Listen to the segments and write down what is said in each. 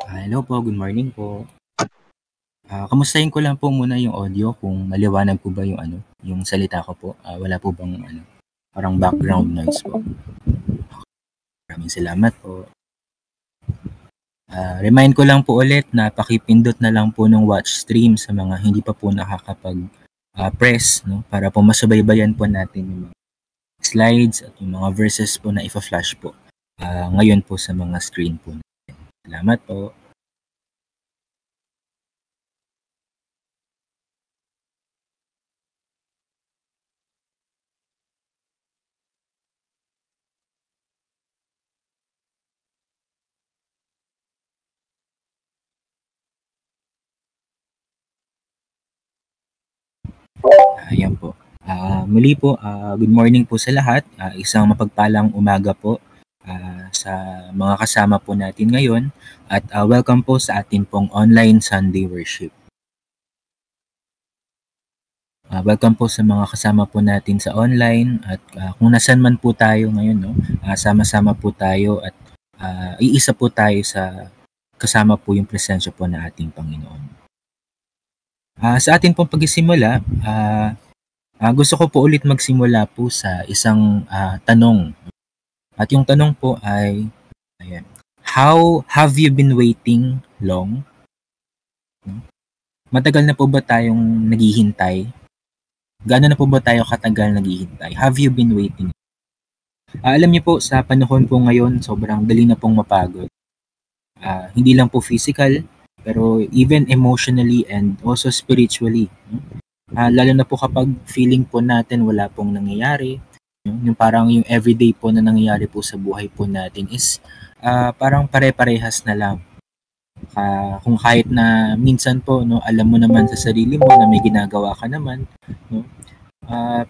Hello po, good morning po. Kamustahin ko lang po muna yung audio kung maliwanag po ba yung yung salita ko po. Wala po bang parang background noise po. Maraming salamat po. Remind ko lang po ulit na pakipindot na lang po ng watch stream sa mga hindi pa po nakakapag press, no, para po masubaybayan po natin yung mga slides at yung mga verses po na ifa-flash po ngayon po sa mga screen po natin. Salamat po. Ayan po. Muli po, good morning po sa lahat. Isang mapagpalang umaga po sa mga kasama po natin ngayon at welcome po sa atin pong online Sunday worship. Welcome po sa mga kasama po natin sa online at kung nasan man po tayo ngayon, no, sama-sama po tayo at iisa po tayo sa kasama po yung presensya po ng ating Panginoon. Sa ating pong pagsisimula, gusto ko po ulit magsimula po sa isang tanong. At yung tanong po ay, ayan, how have you been waiting long? Matagal na po ba tayong naghihintay? Gaano na po ba tayo katagal naghihintay? Have you been waiting? Alam niyo po, sa panahon po ngayon, sobrang dali na pong mapagod. Hindi lang po physical, pero even emotionally and also spiritually. Lalo na po kapag feeling po natin wala pong nangyayari, yung parang yung everyday po na nangyayari po sa buhay po natin is parang pare-parehas na lang. Kung kahit na minsan po, no, alam mo naman sa sarili mo na may ginagawa ka naman, no?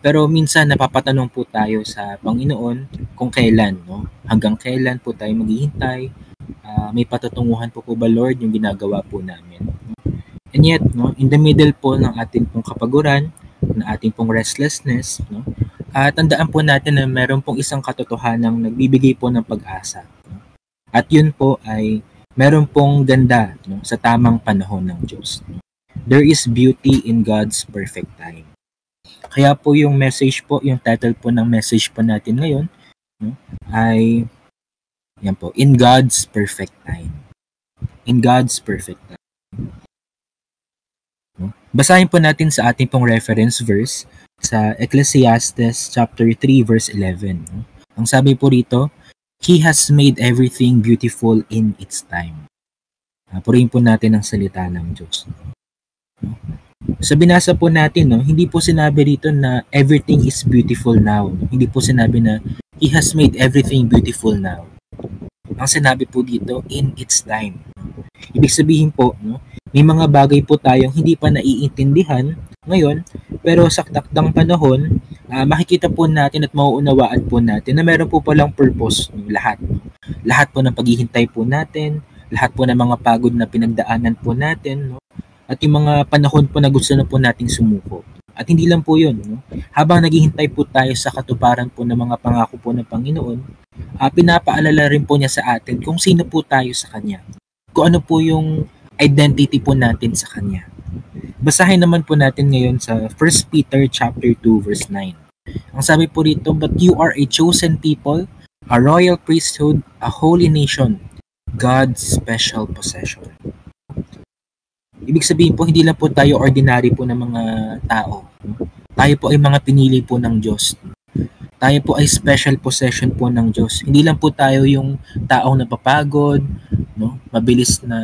Pero minsan napapatanong po tayo sa Panginoon kung kailan, no? Hanggang kailan po tayo maghihintay? May patutunguhan po ba, Lord, yung ginagawa po namin? And yet, no, in the middle po ng ating pong kapaguran, ng ating pong restlessness, no, tandaan po natin na meron pong isang katotohanang nagbibigay po ng pag-asa. No? At yun po ay meron pong ganda, no, sa tamang panahon ng Diyos. No? There is beauty in God's perfect time. Kaya po yung message po, yung title po ng message po natin ngayon, no, ay yan po, in God's perfect time. In God's perfect time. No? Basahin po natin sa ating pong reference verse sa Ecclesiastes chapter 3 verse 11. No? Ang sabi po rito, He has made everything beautiful in its time. Purihin po natin ang salita ng Diyos. No? Sa binasa po natin, no, hindi po sinabi rito na everything is beautiful now. No? Hindi po sinabi na He has made everything beautiful now. Ang sinabi po dito, in its time. Ibig sabihin po, no, may mga bagay po tayong hindi pa naiintindihan ngayon, pero sa takdang panahon, makikita po natin at mauunawaan po natin na meron po palang purpose, no, lahat. No? Lahat po ng paghihintay po natin, lahat po ng mga pagod na pinagdaanan po natin, no? At yung mga panahon po na gusto na po nating sumuko. At hindi lang po yun. No? Habang naghihintay po tayo sa katuparan po ng mga pangako po ng Panginoon, pinapaalala rin po niya sa atin kung sino po tayo sa Kanya. Kung ano po yung identity po natin sa Kanya. Basahin naman po natin ngayon sa 1 Peter chapter 2 verse 9. Ang sabi po rito, but you are a chosen people, a royal priesthood, a holy nation, God's special possession. Ibig sabihin po, hindi lang po tayo ordinary po ng mga tao. Tayo po ay mga pinili po ng Diyos. Tayo po ay special possession po ng Diyos. Hindi lang po tayo yung taong napapagod, no? Mabilis na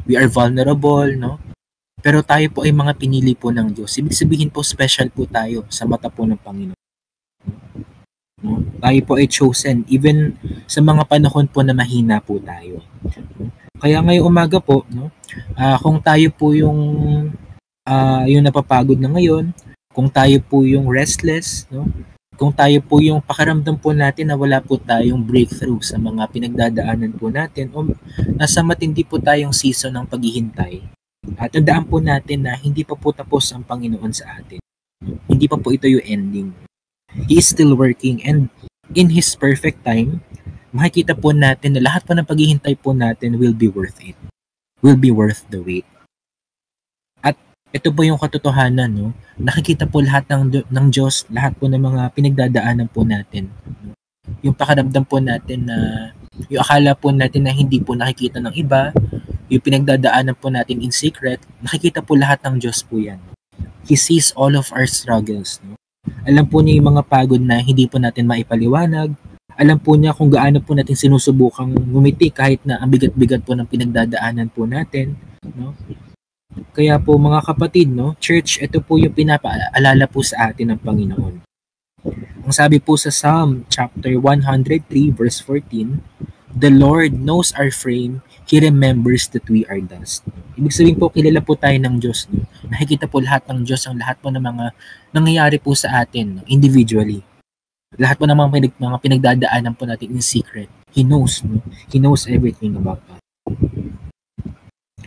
we are vulnerable, no? Pero tayo po ay mga pinili po ng Diyos. Ibig sabihin po special po tayo sa mata po ng Panginoon. No? Tayo po ay chosen even sa mga panahon po na mahina po tayo. Kaya ngayong umaga po, no? Kung tayo po yung napapagod na ngayon, kung tayo po yung restless, no? Kung tayo po yung pakiramdam po natin na wala po tayong breakthrough sa mga pinagdadaanan po natin o nasa matindi po tayong season ng paghihintay, at tandaan po natin na hindi pa po tapos ang Panginoon sa atin. Hindi pa po ito yung ending. He is still working, and in His perfect time, makikita po natin na lahat po ng paghihintay po natin will be worth it. Will be worth the wait. At ito po yung katotohanan, no? Nakikita po lahat ng Diyos, lahat po ng mga pinagdadaanan po natin. Yung pakiramdam po natin na, yung akala po natin na hindi po nakikita ng iba, yung pinagdadaanan po natin in secret, nakikita po lahat ng Diyos po yan. He sees all of our struggles. No? Alam po niya yung mga pagod na hindi po natin maipaliwanag. Alam po niya kung gaano po natin sinusubukang ngumiti kahit na ang bigat-bigat po ng pinagdadaanan po natin. No? Kaya po mga kapatid, no, church, ito po yung pinapaalala po sa atin ng Panginoon. Ang sabi po sa Psalm chapter 103 verse 14, "The Lord knows our frame, He remembers that we are dust." Ibig sabihin po, kilala po tayo ng Diyos. No? Nakikita po lahat ng Diyos ang lahat po ng mga nangyayari po sa atin, no? Individually. Lahat po ng mga pinagdadaanan po natin in secret. He knows. No? He knows everything about us.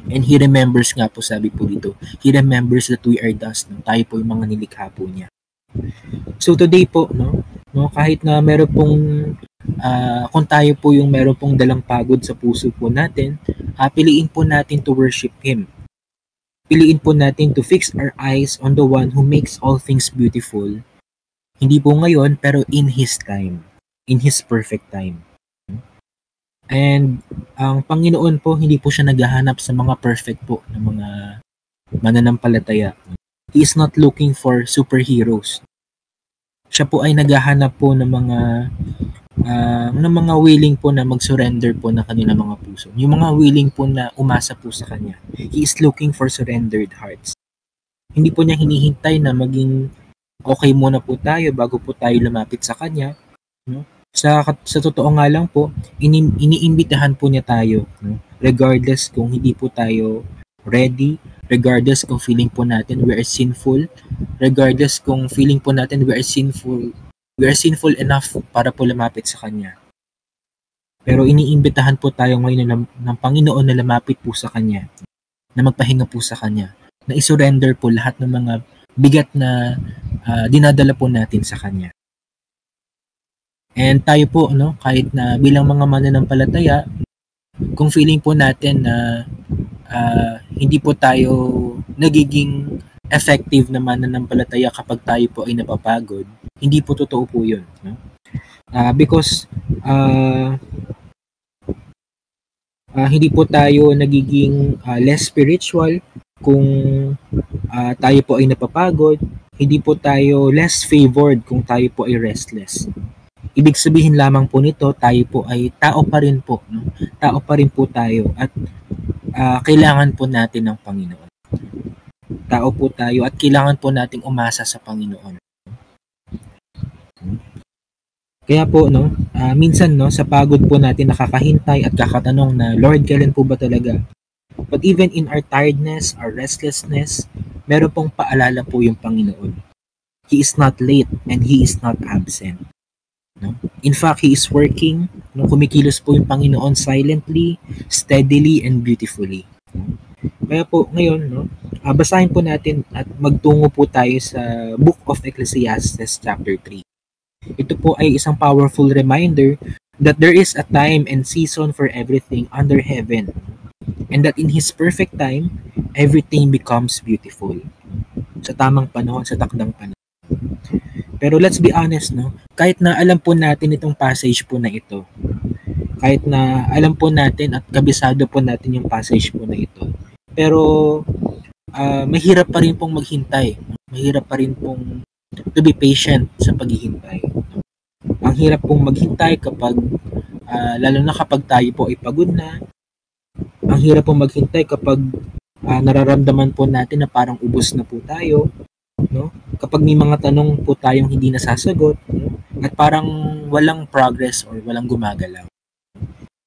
And He remembers nga po, sabi po dito, He remembers that we are dust. No? Tayo po yung mga nilikha po niya. So today po, no, kahit na meron pong, kung tayo po yung meron pong dalang pagod sa puso po natin, piliin po natin to worship Him. Piliin po natin to fix our eyes on the one who makes all things beautiful. Hindi po ngayon, pero in His time. In His perfect time. And ang Panginoon po, hindi po siya naghahanap sa mga perfect po na mga mananampalataya. He is not looking for superheroes. Siya po ay naghahanap po ng mga willing po na mag-surrender po ng kanilang mga puso. Yung mga willing po na umasa po sa Kanya. He is looking for surrendered hearts. Hindi po niya hinihintay na maging okay muna po tayo bago po tayo lumapit sa Kanya. No? Sa totoo nga lang po, iniimbitahan po niya tayo. No? Regardless kung hindi po tayo ready, regardless kung feeling po natin we are sinful, regardless kung feeling po natin we are sinful enough para po lumapit sa Kanya. Pero iniimbitahan po tayo ngayon ng Panginoon na lumapit po sa Kanya, na magpahinga po sa Kanya, na isurrender po lahat ng mga bigat na dinadala po natin sa Kanya. And tayo po, no, kahit na bilang mga mananampalataya, kung feeling po natin na hindi po tayo nagiging effective na mananampalataya kapag tayo po ay napapagod, hindi po totoo po yun. No? Because hindi po tayo nagiging less spiritual kung tayo po ay napapagod, hindi po tayo less favored kung tayo po ay restless. Ibig sabihin lamang po nito, tayo po ay tao pa rin po. No? Tao pa rin po tayo at kailangan po natin ng Panginoon. Tao po tayo at kailangan po nating umasa sa Panginoon. Kaya po, no, minsan, no, sa pagod po natin nakakahintay at kakatanong na, Lord, kailan po ba talaga? But even in our tiredness, our restlessness, meron pong paalala po yung Panginoon. He is not late and He is not absent. No? In fact, He is working. No? Kumikilos po yung Panginoon silently, steadily, and beautifully. No? Kaya po ngayon, no, basahin po natin at magtungo po tayo sa Book of Ecclesiastes chapter 3. Ito po ay isang powerful reminder that there is a time and season for everything under heaven, and that in His perfect time, everything becomes beautiful. Sa tamang panahon, sa takdang panahon. Pero let's be honest, no? Kahit na alam po natin itong passage po na ito, kahit na alam po natin at kabisado po natin yung passage po na ito, pero mahirap pa rin pong maghintay. Mahirap pa rin pong to be patient sa paghihintay. Ang hirap pong maghintay kapag, lalo na kapag tayo po ay pagod na. Ang hirap pong maghintay kapag nararamdaman po natin na parang ubos na po tayo. No? Kapag may mga tanong po tayong hindi nasasagot, no? At parang walang progress or walang gumagalaw.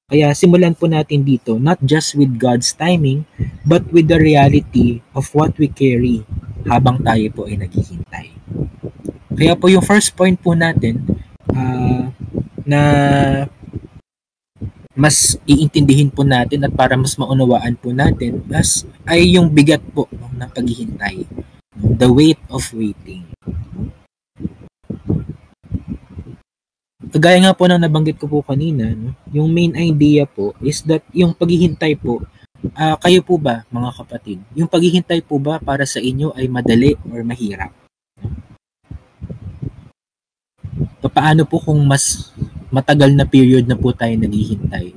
Kaya simulan po natin dito, not just with God's timing, but with the reality of what we carry habang tayo po ay naghihintay. Kaya po yung first point po natin na mas iintindihin po natin at para mas maunawaan po natin ay yung bigat po ng paghihintay. The weight of waiting. Kagaya nga po ng nabanggit ko po kanina, no? Yung main idea po is that yung paghihintay po, kayo po ba mga kapatid, yung paghihintay po ba para sa inyo ay madali or mahirap? Paano po kung mas matagal na period na po tayo naghihintay?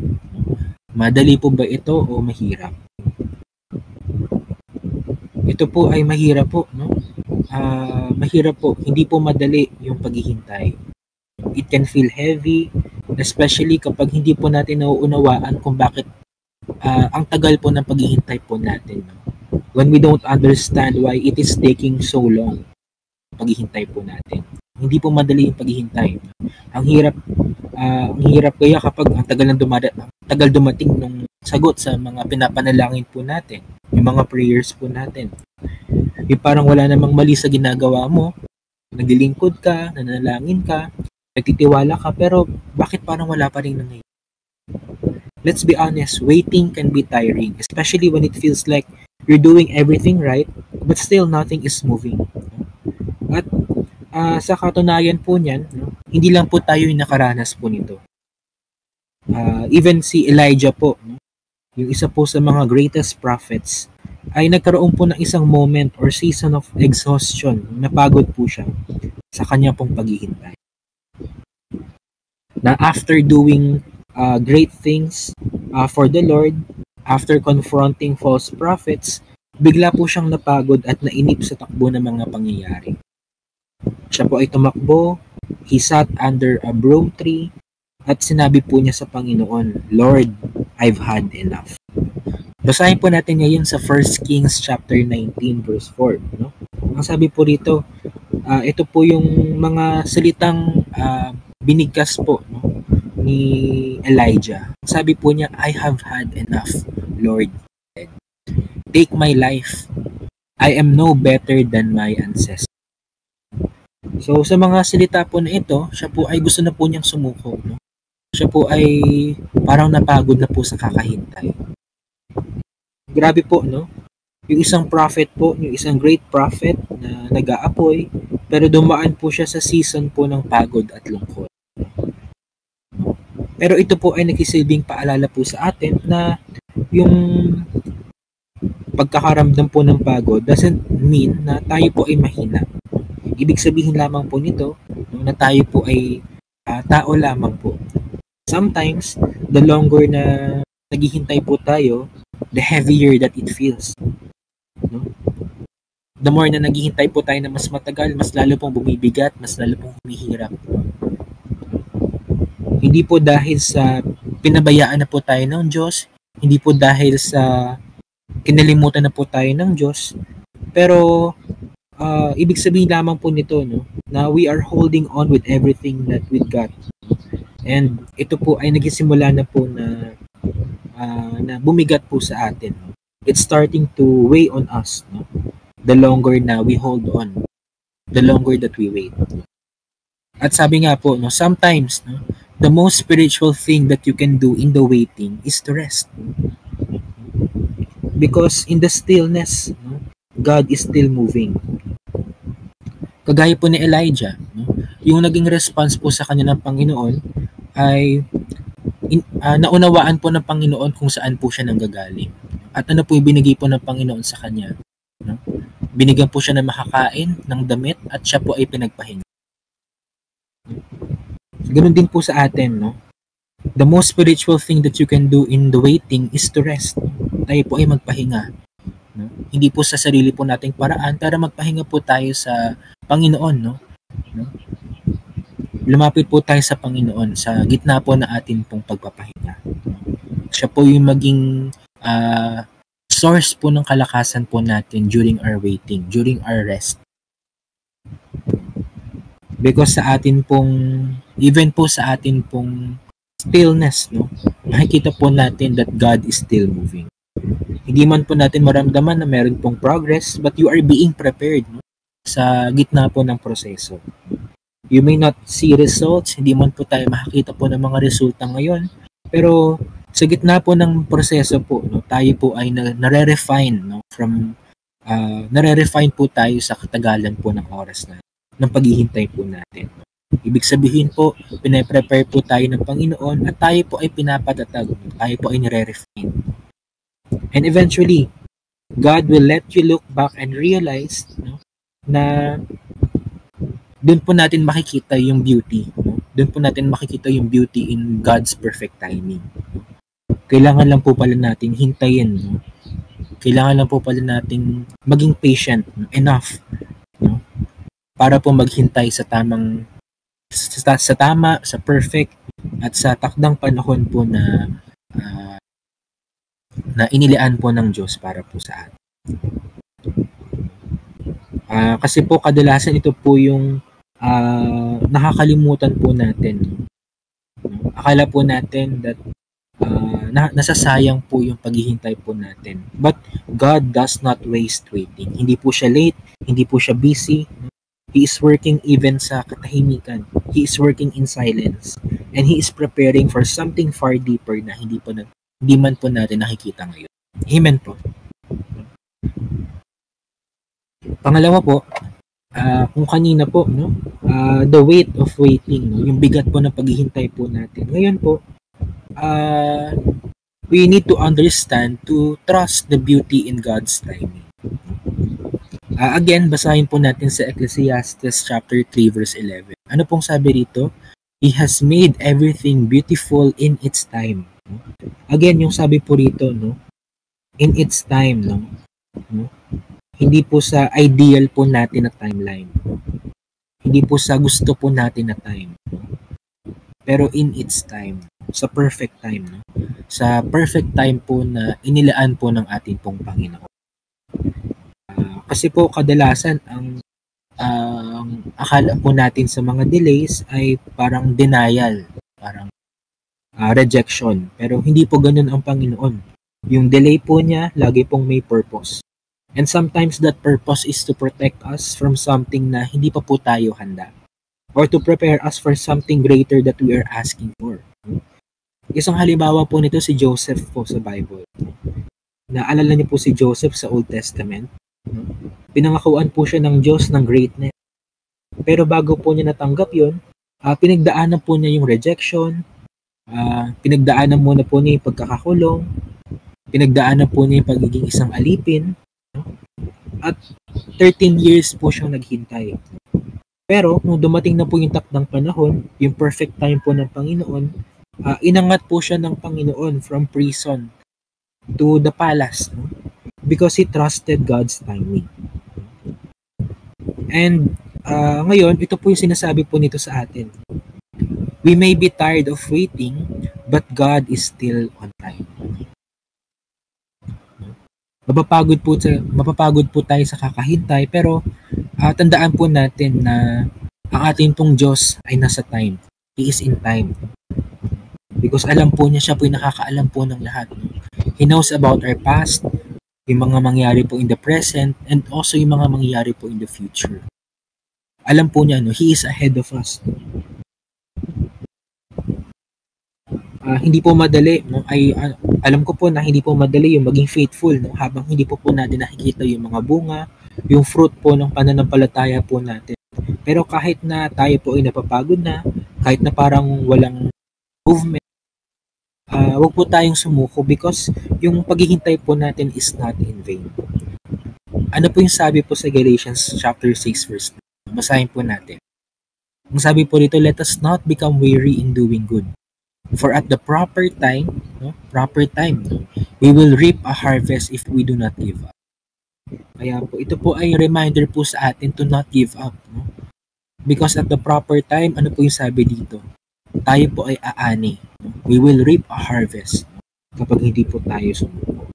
Madali po ba ito o mahirap? Ito po ay mahirap po, no? Mahirap po, hindi po madali yung paghihintay. It can feel heavy, especially kapag hindi po natin nauunawaan kung bakit ang tagal po ng paghihintay po natin. No? When we don't understand why it is taking so long, paghihintay po natin. Hindi po madali yung paghihintay. Ang hirap kaya kapag ang tagal dumating ng sagot sa mga pinapanalangin po natin, yung mga prayers po natin. Yung parang wala namang mali sa ginagawa mo, naglilingkod ka, nanalangin ka, nagtitiwala ka, pero bakit parang wala pa rin nangyayari? Let's be honest, waiting can be tiring, especially when it feels like you're doing everything right, but still nothing is moving. At sa katunayan po niyan, no, hindi lang po tayo yung nakaranas po nito. Even si Elijah po, no, yung isa po sa mga greatest prophets, ay nagkaroon po ng isang moment or season of exhaustion, napagod po siya sa kanya pong paghihintay. Na after doing great things for the Lord, after confronting false prophets, bigla po siyang napagod at nainip sa takbo ng mga pangyayari. Siya po ay tumakbo, he sat under a broom tree, at sinabi po niya sa Panginoon, Lord, I've had enough. Basahin po natin ngayon sa 1 Kings chapter 19 verse 4. No? Ang sabi po rito, ito po yung mga salitang binigkas po, no, ni Elijah. Sabi po niya, I have had enough, Lord. Take my life. I am no better than my ancestors. So sa mga salita po na ito, siya po ay gusto na po niyang sumuko. No? Siya po ay parang napagod na po sa kakahintay. Grabe po, no? Yung isang prophet po, yung isang great prophet na nag-aapoy, pero dumaan po siya sa season po ng pagod at lungkot. Pero ito po ay nagsisilbing paalala po sa atin na yung pagkakaramdam po ng pagod doesn't mean na tayo po ay mahina. Ibig sabihin lamang po nito na tayo po ay tao lamang po. Sometimes, the longer na naghihintay po tayo, the heavier that it feels. No? The more na naghihintay po tayo na mas matagal, mas lalo pong bumibigat, mas lalo pong humihirap. Hindi po dahil sa pinabayaan na po tayo ng Diyos, hindi po dahil sa kinalimutan na po tayo ng Diyos, pero ibig sabihin lamang po nito, no, na we are holding on with everything that we got. And ito po ay nagsisimula na po na bumigat po sa atin. No? It's starting to weigh on us. No? The longer na we hold on, the longer that we wait. At sabi nga po, no, sometimes, no, the most spiritual thing that you can do in the waiting is to rest. Because in the stillness, no, God is still moving. Kagaya po ni Elijah, no, yung naging response po sa kanya ng Panginoon ay naunawaan po ng Panginoon kung saan po siya nanggagaling. At ano po yung binigay po ng Panginoon sa kanya. No? Binigyan po siya ng makakain, ng damit, at siya po ay pinagpahinga. Ganun din po sa atin, no? The most spiritual thing that you can do in the waiting is to rest. Tayo po ay magpahinga. No? Hindi po sa sarili po nating paraan, pero magpahinga po tayo sa Panginoon, no? Lumapit po tayo sa Panginoon sa gitna po na atin pong pagpapahinga. Siya po yung maging source po ng kalakasan po natin during our waiting, during our rest. Because sa atin pong, even po sa atin pong stillness, no, makikita po natin that God is still moving. Hindi man po natin maramdaman na meron pong progress, but you are being prepared, no, sa gitna po ng proseso. You may not see results, hindi man po tayo makakita po ng mga resulta ngayon, pero sa gitna po ng proseso po, no, tayo po ay nare-refine, no, nare-refine po tayo sa katagalan po ng oras na ng paghihintay po natin. Ibig sabihin po, pinaprepare po tayo ng Panginoon at tayo po ay pinapatatag, tayo po ay nare-refine. And eventually, God will let you look back and realize, no, na doon po natin makikita yung beauty. No? Doon po natin makikita yung beauty in God's perfect timing. Kailangan lang po pala natin hintayin. No? Kailangan lang po pala natin maging patient, no? Enough, no? Para po maghintay sa tamang, sa tama, sa perfect, at sa takdang panahon po na inilaan po ng Diyos para po sa atin. Kasi po kadalasan ito po yung nakakalimutan po natin. Akala po natin that nasasayang po yung paghihintay po natin. But God does not waste waiting. Hindi po siya late, hindi po siya busy. He is working even sa katahimikan. He is working in silence. And He is preparing for something far deeper na hindi man po natin nakikita ngayon. Amen po. Pangalawa po, kung kanina po, no, the weight of waiting, no, yung bigat po ng paghihintay po natin. Ngayon po, we need to understand to trust the beauty in God's timing. Again, basahin po natin sa Ecclesiastes chapter 3 verse 11. Ano pong sabi rito? He has made everything beautiful in its time. Again, yung sabi po rito, no, in its time, no, hindi po sa ideal po natin na timeline. Hindi po sa gusto po natin na time. Pero in its time, sa perfect time, no? Sa perfect time po na inilaan po ng ating pong Panginoon. Kasi po kadalasan ang akala po natin sa mga delays ay parang denial, parang rejection. Pero hindi po ganun ang Panginoon. Yung delay po niya, lagi pong may purpose. And sometimes that purpose is to protect us from something na hindi pa po tayo handa. Or to prepare us for something greater that we are asking for. Isang halimbawa po nito si Joseph po sa Bible. Naalala niyo po si Joseph sa Old Testament. Pinangakuan po siya ng Diyos ng greatness. Pero bago po niya natanggap yun, pinagdaanan po niya yung rejection, pinagdaanan muna po niya yung pagkakakulong, pinagdaanan po niya yung pagiging isang alipin, at 13 years po siyang naghintay. Pero nung dumating na po yung takdang panahon, yung perfect time po ng Panginoon, inangat po siya ng Panginoon from prison to the palace, no? Because he trusted God's timing. And ngayon, ito po yung sinasabi po nito sa atin. We may be tired of waiting, but God is still on time. Mapapagod po tayo sa kakahintay, pero tandaan po natin na ang ating pong Diyos ay nasa time. He is in time. Because alam po niya, siya po yung nakakaalam po ng lahat. He knows about our past, yung mga mangyari po in the present, and also yung mga mangyari po in the future. Alam po niya, no, He is ahead of us. Hindi po madali, no? Alam ko po na hindi po madali yung maging faithful, no? Habang hindi po natin nakikita yung mga bunga, yung fruit po ng pananampalataya po natin. Pero kahit na tayo po ay napapagod na, kahit na parang walang movement, wag po tayong sumuko because yung paghihintay po natin is not in vain. Ano po yung sabi po sa Galatians chapter 6 verse 9? Basahin po natin. Ang sabi po dito, let us not become weary in doing good. For at the proper time, we will reap a harvest if we do not give up. Kaya po, ito po ay reminder po sa atin to not give up. No? Because at the proper time, ano po yung sabi dito? Tayo po ay aani. No? We will reap a harvest kapag hindi po tayo sumuko.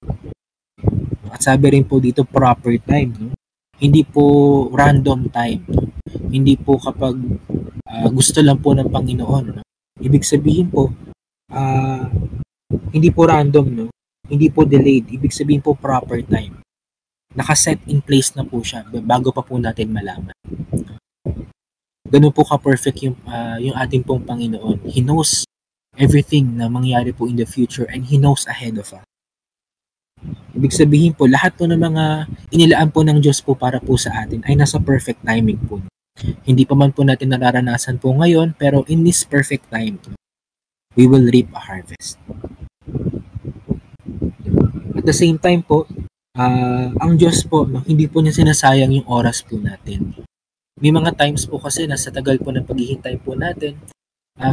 At sabi rin po dito, proper time. No? Hindi po random time. No? Hindi po kapag gusto lang po ng Panginoon. No? Ibig sabihin po, hindi po random, no? Hindi po delayed. Ibig sabihin po proper time. Nakaset in place na po siya bago pa po natin malaman. Ganun po ka-perfect yung ating pong Panginoon. He knows everything na mangyari po in the future and He knows ahead of us. Ibig sabihin po, lahat po ng mga inilaan po ng Diyos po para po sa atin ay nasa perfect timing po. Hindi pa man po natin nararanasan po ngayon, pero in this perfect time, we will reap a harvest. At the same time po, ang Diyos po, no, hindi po niya sinasayang yung oras po natin. May mga times po kasi na sa tagal po ng paghihintay po natin,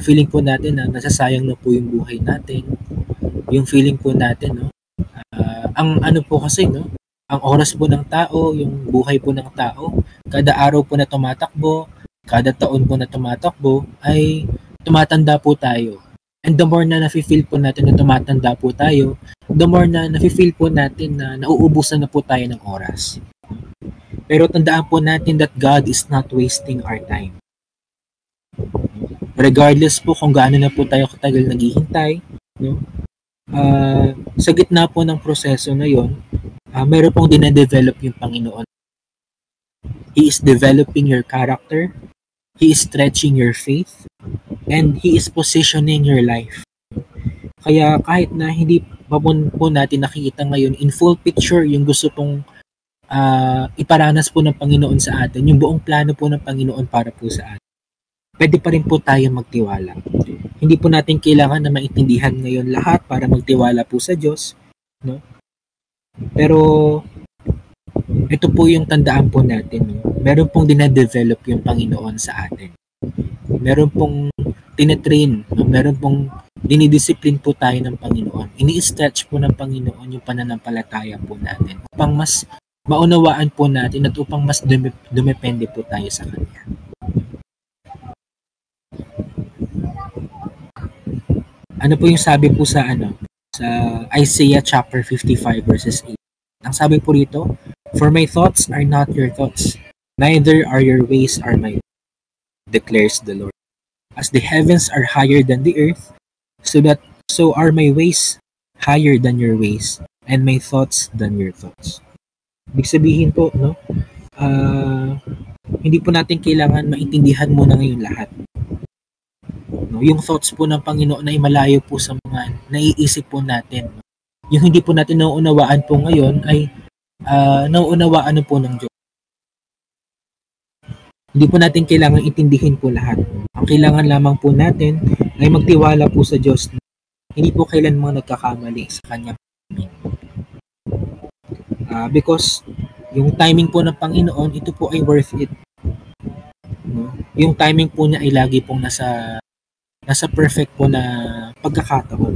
feeling po natin na nasasayang na po yung buhay natin. Yung feeling po natin, no, ang ano po kasi, no, ang oras po ng tao, yung buhay po ng tao, kada araw po na tumatakbo, kada taon po na tumatakbo, ay tumatanda po tayo. And the more na nafe-feel po natin na tumatanda po tayo, the more na nafe-feel po natin na nauubusan na po tayo ng oras. Pero tandaan po natin that God is not wasting our time. Regardless po kung gaano na po tayo katagal naghihintay, no? Sa gitna po ng proseso na yon, meron pong dinedevelop yung Panginoon. He is developing your character, He is stretching your faith, and He is positioning your life. Kaya kahit na hindi pa po natin nakikita ngayon in full picture yung gusto pong iparanas po ng Panginoon sa atin, yung buong plano po ng Panginoon para po sa atin, pwede pa rin po tayo magtiwala. Hindi po natin kailangan na maintindihan ngayon lahat para magtiwala po sa Diyos, no? Pero ito po yung tandaan po natin, no? Meron pong dinedevelop yung Panginoon sa atin. Meron pong tinetrain, no? Meron pong dinidisiplin po tayo ng Panginoon. Ini-stretch po ng Panginoon yung pananampalataya po natin upang mas maunawaan po natin at upang mas dumepende po tayo sa Kanya. Ano po yung sabi po sa Isaiah chapter 55 verses 8? Ang sabi po rito, "For my thoughts are not your thoughts, neither are your ways are my ways, declares the Lord. As the heavens are higher than the earth, so are my ways higher than your ways, and my thoughts than your thoughts." Ibig sabihin po, no? Hindi po natin kailangan maintindihan muna ngayon lahat. No? Yung thoughts po ng Panginoon ay malayo po sa mga naiisip po natin. No? Yung hindi po natin nauunawaan po ngayon ay nauunawaan po ng Diyos. Hindi po natin kailangan intindihin po lahat. Ang kailangan lamang po natin ay magtiwala po sa Diyos. Hindi po kailanman nagkakamali sa Kanya. Because yung timing po ng Panginoon, ito po ay worth it. No? Yung timing po niya ay lagi pong nasa perfect po na pagkakataon.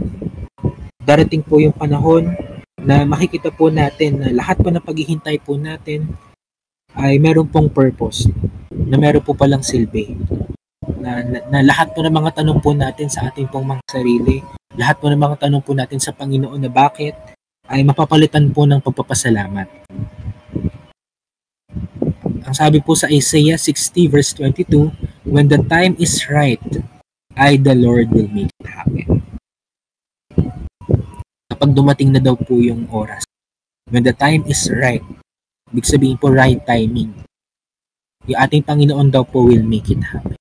Darating po yung panahon na makikita po natin na lahat po ng paghihintay po natin ay meron pong purpose, na meron po palang silbi. Na lahat po ng mga tanong po natin sa ating pong mga sarili, lahat po ng mga tanong po natin sa Panginoon na bakit, ay mapapalitan po ng pagpapasalamat. Ang sabi po sa Isaiah 60 verse 22, "When the time is right, I, the Lord, will make it happen." Kapag dumating na daw po yung oras, when the time is right, ibig sabihin po right timing, yung ating Panginoon daw po will make it happen.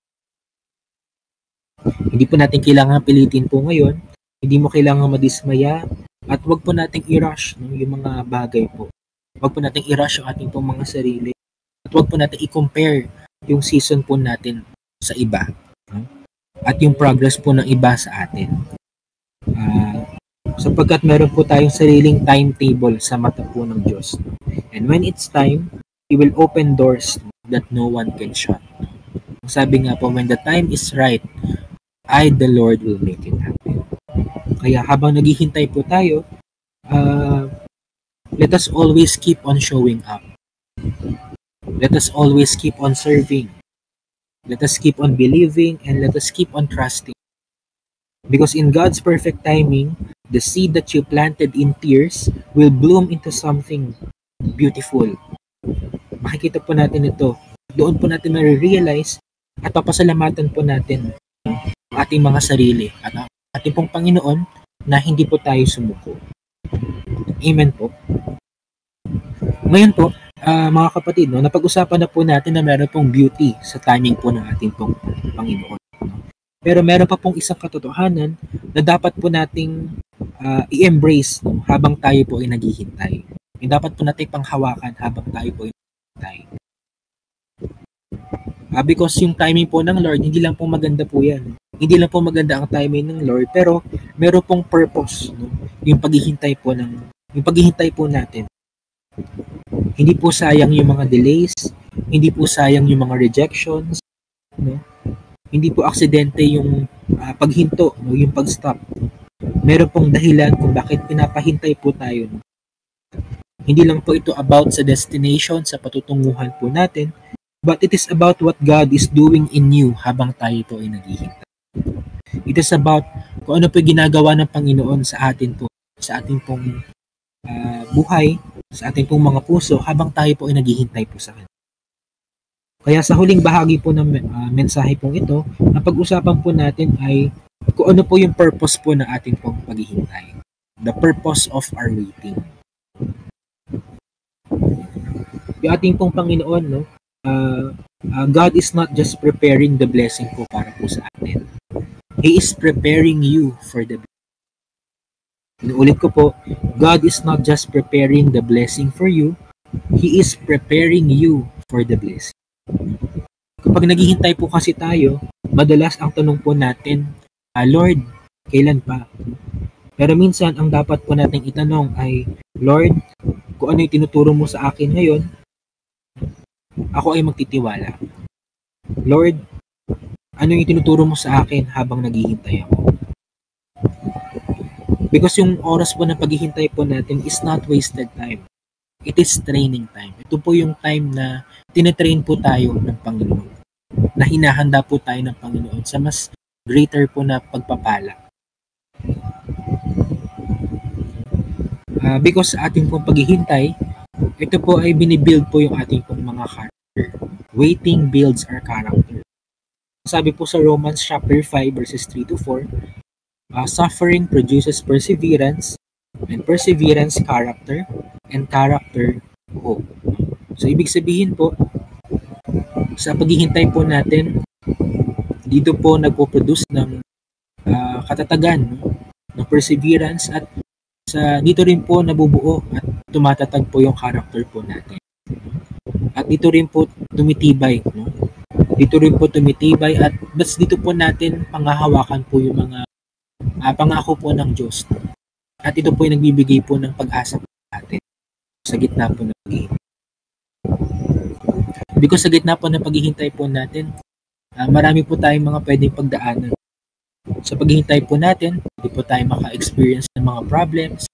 Hindi po natin kailangan pilitin po ngayon, hindi mo kailangan madismaya, at wag po nating i-rush, no, yung mga bagay po. Wag po nating i-rush yung ating pong mga sarili. At wag po natin i-compare yung season po natin sa iba. No? At yung progress po ng iba sa atin. Sapagkat meron po tayong sariling timetable sa mata po ng Diyos. No? And when it's time, He will open doors that no one can shut. Sabi nga po, when the time is right, I, the Lord, will make it happen. Kaya habang naghihintay po tayo, Let us always keep on showing up. Let us always keep on serving. Let us keep on believing and let us keep on trusting. Because in God's perfect timing, the seed that you planted in tears will bloom into something beautiful. Makikita po natin ito. Doon po natin ma-realize at papasalamatan po natin ang ating mga sarili at ang ating pong Panginoon na hindi po tayo sumuko. Amen po. Ngayon po, mga kapatid, napag-usapan na po natin na meron pong beauty sa timing po ng ating pong Panginoon. Pero meron pa pong isang katotohanan na dapat po nating i-embrace habang tayo po ay naghihintay. Yung dapat po nating panghawakan habang tayo po ay naghihintay. Because yung timing po ng Lord, hindi lang po maganda po yan. Hindi lang po maganda ang timing ng Lord, pero meron pong purpose, no? Yung paghihintay po natin. Hindi po sayang yung mga delays, hindi po sayang yung mga rejections, no? Hindi po aksidente yung paghinto, no? Yung pag-stop. Meron pong dahilan kung bakit pinapahintay po tayo. No? Hindi lang po ito about sa destination, sa patutunguhan po natin, but it is about what God is doing in you habang tayo po ay naghihintay. It is about kung ano po ginagawa ng Panginoon sa atin po, sa ating pong buhay, sa ating pong mga puso habang tayo po ay naghihintay po sa Kanya. Kaya sa huling bahagi po ng mensahe pong ito, ang pag-usapan po natin ay kung ano po yung purpose po ng ating pong paghihintay. The purpose of our waiting. Yung ating pong Panginoon, no? God is not just preparing the blessing po para po sa atin. He is preparing you for the blessing. Inuulit ko po, God is not just preparing the blessing for you, He is preparing you for the blessing. Kapag naghihintay po kasi tayo, madalas ang tanong po natin, Lord, kailan pa? Pero minsan, ang dapat po natin itanong ay, Lord, kung ano yung tinuturo mo sa akin ngayon, ako ay magtitiwala. Lord, ano yung tinuturo mo sa akin habang naghihintay ako? Because yung oras po na paghihintay po natin is not wasted time. It is training time. Ito po yung time na tinetrain po tayo ng Panginoon. Na hinahanda po tayo ng Panginoon sa mas greater po na pagpapala. Because sa ating pong paghihintay, ito po ay binibuild po yung ating pong mga character. Waiting builds our character. Sabi po sa Romans chapter 5 verses 3 to 4, suffering produces perseverance, and perseverance character, and character hope. So ibig sabihin po, sa paghihintay po natin, dito po nagpo-produce ng katatagan, ng perseverance, at dito rin po nabubuo at tumatatag po yung character po natin. At dito rin po tumitibay, no? Dito rin po tumitibay at dito po natin panghahawakan po yung mga pangako po ng Diyos. At ito po yung nagbibigay po ng pag-asa po natin sa gitna po ng paghihintay. Because sa gitna po ng paghihintay po natin, marami po tayong mga pwedeng pagdaanan. Sa paghihintay po natin, hindi po tayo maka-experience ng mga problems,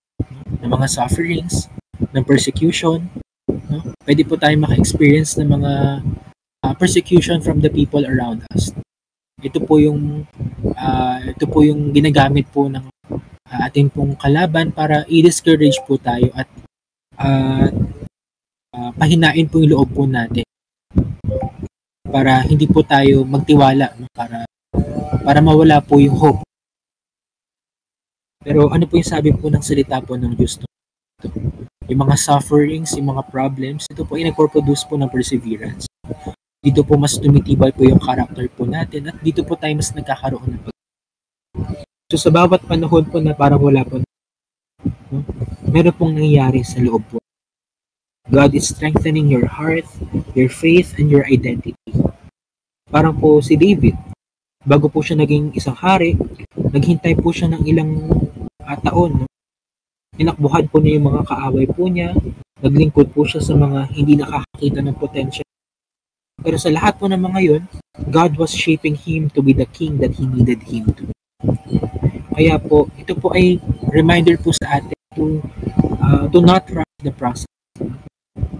ng mga sufferings, ng persecution. No? Pwede po tayo maka-experience ng mga persecution from the people around us. Ito po yung ginagamit po ng ating pong kalaban para i-discourage po tayo at pahinain po yung loob po natin para hindi po tayo magtiwala, no? para mawala po yung hope. Pero ano po yung sabi po ng salita po ng Diyos? Yung mga sufferings, yung mga problems, ito po ay nagpo-produce po ng perseverance. Dito po mas tumitibay po yung character po natin at dito po tayo mas nagkakaroon ng So sa bawat panahon po na parang wala po, no? Meron pong nangyayari sa loob po. God is strengthening your heart, your faith, and your identity. Parang po si David, bago po siya naging isang hari, naghintay po siya ng ilang taon. No? Tinakbuhan po niya yung mga kaaway po niya, naglingkod po siya sa mga hindi nakakakita ng potential. Pero sa lahat po ng mga yun, God was shaping him to be the king that he needed him to be. Kaya po, ito po ay reminder po sa atin to not rush the process.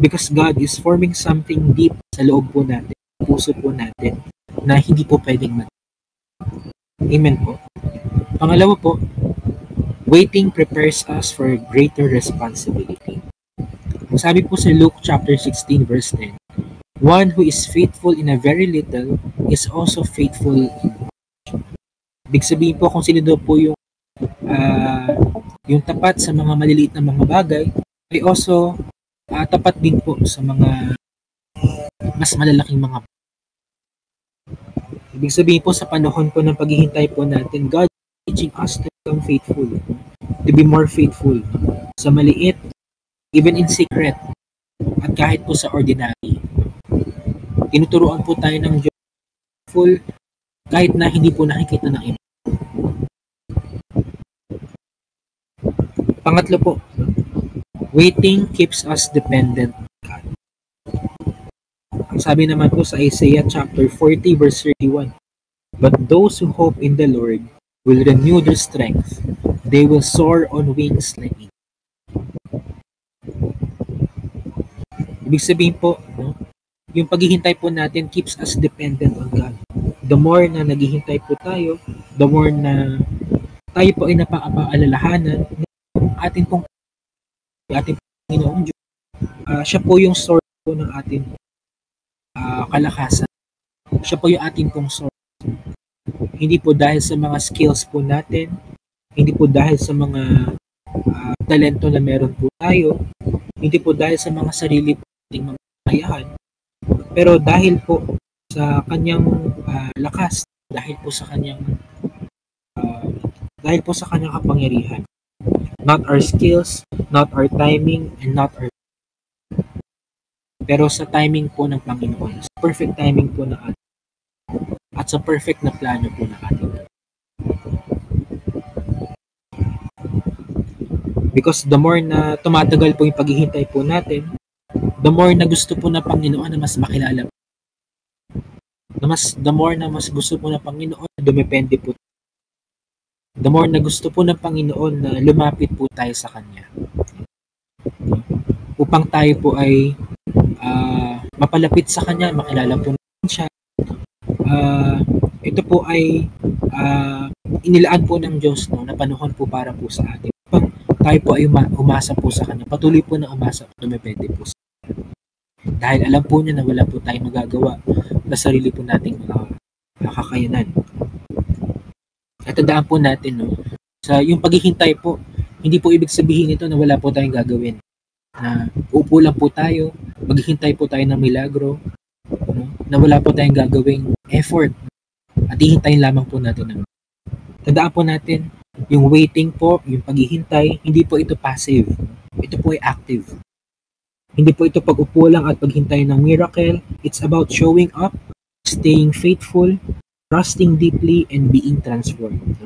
Because God is forming something deep sa loob po natin, puso po natin, na hindi po pwedeng Amen po. Pangalawa po, waiting prepares us for greater responsibility. Sabi po sa Luke chapter 16 verse 10, one who is faithful in a very little is also faithful in much. Ibig sabihin po kung sino daw po yung tapat sa mga maliliit na mga bagay, ay also tapat din po sa mga mas malalaking mga. Ibig sabihin po sa panahon po ng paghihintay po natin, God is teaching us to become faithful, to be more faithful sa maliit, even in secret, at kahit po sa ordinary. Tinuturuan po tayo ng Diyos full kahit na hindi po nakikita ng iba. Pangatlo po, waiting keeps us dependent on God. Ang sabi naman po sa Isaiah chapter 40 verse 31, but those who hope in the Lord will renew their strength. They will soar on wings like eagles. Ibig sabihin po, yung paghihintay po natin keeps us dependent on God. The more na naghihintay po tayo, the more na tayo po ay napaalalahanan ng ating Panginoong Diyos. Siya po yung source po ng ating kalakasan. Siya po yung ating pong source. Hindi po dahil sa mga skills po natin, hindi po dahil sa mga talento na meron po tayo, hindi po dahil sa mga sarili po nating mga kakayahan, pero dahil po sa kanyang lakas, dahil po sa kanyang kapangyarihan. Not our skills, not our timing, and not our pero sa timing po ng Panginoon, sa perfect timing po ng ating at sa perfect na plano po ng ating. Because the more na tumatagal po yung paghihintay po natin, the more na gusto po na Panginoon na mas makilala po. The more na mas gusto po na Panginoon na dumepende po. The more na gusto po ng Panginoon na lumapit po tayo sa Kanya. Upang tayo po ay mapalapit sa Kanya, makilala po natin siya. Ito po ay inilaan po ng Diyos na panahon po para po sa atin. Upang tayo po ay umasa po sa Kanya. Patuloy po na umasa po, dumepende po sa Kanya. Dahil alam po niya na wala po tayong magagawa na sarili po nating mga kakayanan. At tandaan po natin, sa yung paghihintay po, hindi po ibig sabihin ito na wala po tayong gagawin. Na upo lang po tayo, maghihintay po tayo ng milagro, na wala po tayong gagawing effort at hihintayin lamang po natin. Tandaan po natin, yung waiting po, yung paghihintay, hindi po ito passive. Ito po ay active. Hindi po ito pag-upo lang at paghintay ng miracle. It's about showing up, staying faithful, trusting deeply, and being transformed.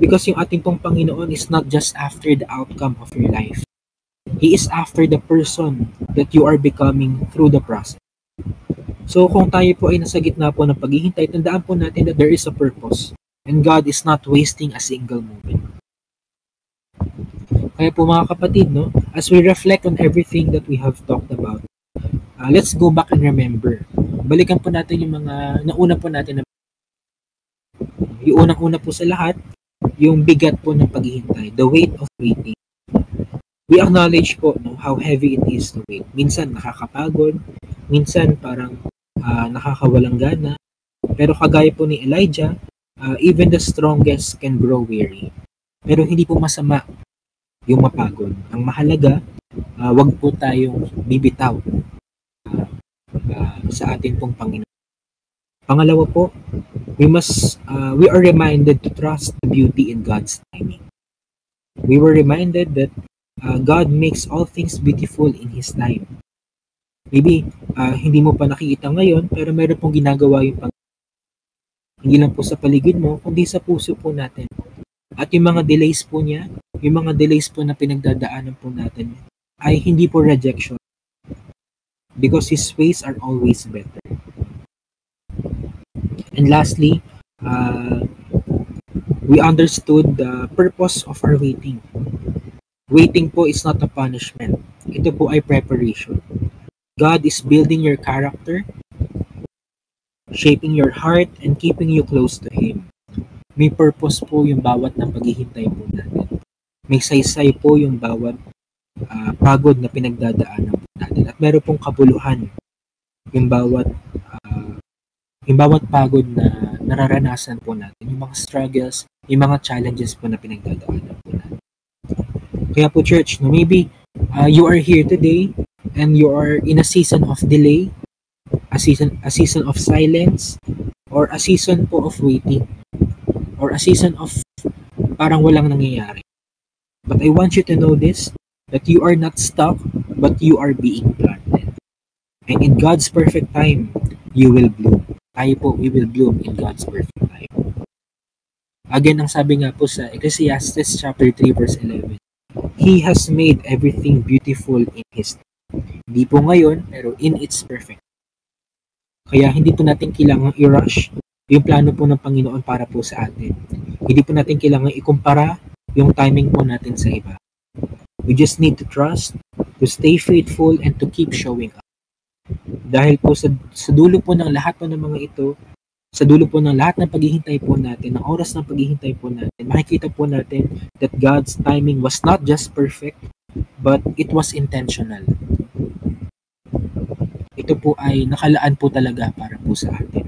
Because yung ating pong Panginoon is not just after the outcome of your life. He is after the person that you are becoming through the process. So kung tayo po ay nasa gitna po ng paghihintay, tandaan po natin that there is a purpose. And God is not wasting a single moment. Kaya po mga kapatid, as we reflect on everything that we have talked about, let's go back and remember. Balikan po natin yung mga nauna po natin. Yung unang-una po sa lahat, yung bigat po ng paghihintay, the weight of waiting. We acknowledge po how heavy it is to wait. Minsan nakakapagod, minsan parang nakakawalang gana. Pero kagaya po ni Elijah, even the strongest can grow weary. Pero hindi po masama yung mapagod. Ang mahalaga, wag po tayong bibitaw sa ating pong Panginoon. Pangalawa po, we are reminded to trust the beauty in God's timing. We were reminded that God makes all things beautiful in His time. Maybe, hindi mo pa nakikita ngayon, pero meron pong ginagawa yung Panginoon. Hindi lang po sa paligid mo, kundi sa puso po natin. At yung mga delays po niya, yung mga delays po na pinagdadaanan po natin, ay hindi po rejection. Because His ways are always better. And lastly, we understood the purpose of our waiting. Waiting po is not a punishment. Ito po ay preparation. God is building your character, shaping your heart, and keeping you close to Him. May purpose po yung bawat ng paghihintay po natin. May saysay po yung bawat pagod na pinagdadaanan po natin. At meron pong kabuluhan yung bawat pagod na nararanasan po natin, yung mga struggles, yung mga challenges po na pinagdadaanan po natin. Kaya po church, no, maybe you are here today and you are in a season of delay, a season of silence, or a season po of waiting, or a season of parang walang nangyayari. But I want you to know this, that you are not stuck, but you are being planted. And in God's perfect time, you will bloom. Tayo po, we will bloom in God's perfect time. Again, ang sabi nga po sa Ecclesiastes chapter 3 verse 11, He has made everything beautiful in His time. Hindi po ngayon, pero in its perfect. Kaya hindi po natin kailangang i-rush yung plano po ng Panginoon para po sa atin. Hindi po natin kailangang ikumpara yung timing po natin sa iba. We just need to trust, to stay faithful, and to keep showing up. Dahil po sa dulo po ng lahat po ng mga ito, sa dulo po ng lahat ng paghihintay po natin, ng oras ng paghihintay po natin, makikita po natin that God's timing was not just perfect, but it was intentional. Ito po ay nakalaan po talaga para po sa atin.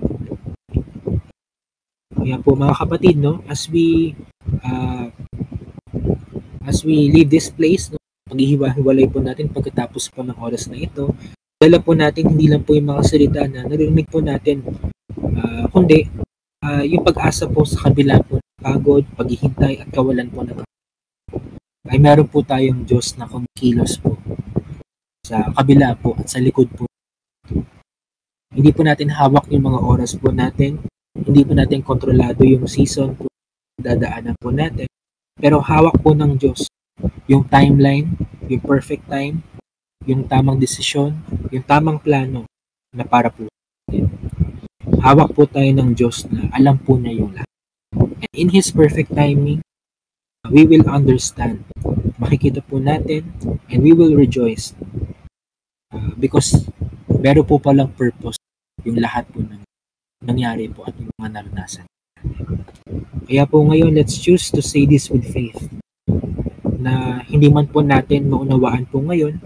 Kaya po mga kapatid, no, as we leave this place, no, paghihiwa-hiwalay po natin pagkatapos po ng oras na ito, dala po natin hindi lang po yung mga salita na narinig po natin, kundi yung pag-asa po sa kabila po ng pagod, paghihintay at kawalan po ng ay meron po tayong Diyos na kumikilos po sa kabila po at sa likod po. Hindi po natin hawak yung mga oras po natin, hindi po natin kontrolado yung season po dadaanan po natin, pero hawak po ng Diyos yung timeline, yung perfect time, yung tamang desisyon, yung tamang plano na para po natin. Hawak po tayo ng Diyos na alam po niya yung lahat. And in His perfect timing, we will understand. Makikita po natin and we will rejoice because meron po palang purpose yung lahat po ng nangyari po at yung mga naranasan. Kaya po ngayon, let's choose to say this with faith na hindi man po natin maunawaan po ngayon,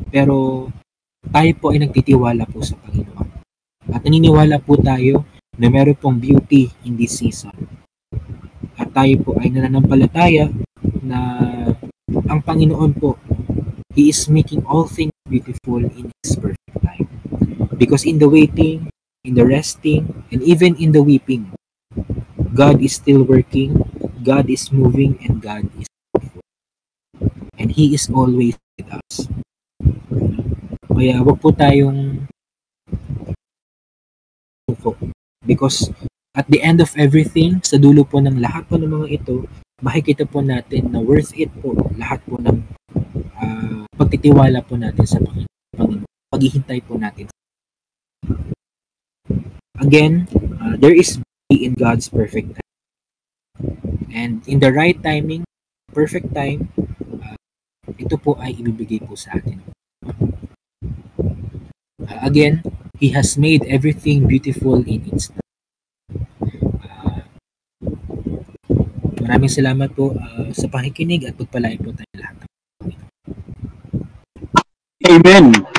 pero tayo po ay nagtitiwala po sa Panginoon. At naniniwala po tayo na meron pong beauty in this season. At tayo po ay nananampalataya na ang Panginoon po, He is making all things beautiful in His perfect time. Because in the waiting, in the resting, and even in the weeping, God is still working, God is moving, and God is faithful. And He is always with us. Kaya wag po tayong because at the end of everything, sa dulo po ng lahat po ng mga ito, makikita po natin na worth it po lahat po ng pagtitiwala po natin sa Panginoon. Paghihintay po natin. Again, there is beauty in God's perfect time. And in the right timing, perfect time, ito po ay ibibigay po sa atin. Again, He has made everything beautiful in its time. Maraming salamat po sa pakikinig at pagpalain po tayo lahat. Amen.